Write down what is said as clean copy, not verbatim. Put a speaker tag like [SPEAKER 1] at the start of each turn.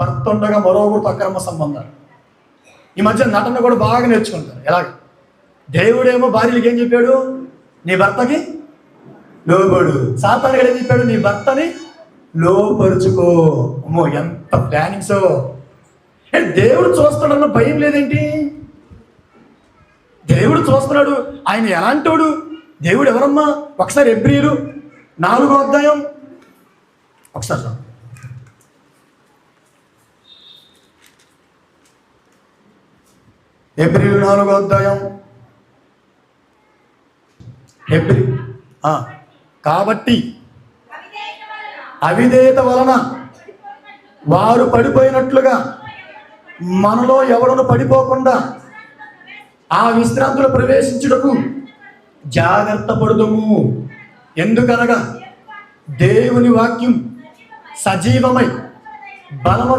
[SPEAKER 1] భర్త ఉండగా మరొకరితో అక్రమ సంబంధాలు. ఈ మధ్య నటన కూడా బాగా నేర్చుకుంటారు. ఎలాగ దేవుడేమో భార్యలకి ఏం చెప్పాడు? నీ భర్తకి లోబడు. సాతాను ఏం చెప్పాడు? నీ భర్తని లోపరుచుకో. అమ్మో, ఎంత ప్లానింగ్సో! దేవుడు చూస్తాడన్న భయం లేదేంటి? దేవుడు చూస్తున్నాడు. ఆయన ఎలాంటోడు? దేవుడు ఎవరమ్మా? ఒకసారి హెబ్రీయులు 4వ అధ్యాయం ఒకసారి చూడండి. హెబ్రీయులు 4వ అధ్యాయం. కాబట్టి అవిధేయత వలన వారు పడిపోయినట్లుగా మనలో ఎవడను పడిపోకుండా ఆ విశ్రాంతిలో ప్రవేశించుటకు జాగ్రత్త పడుదుము. ఎందుకనగా దేవుని వాక్యం సజీవమై బలముగా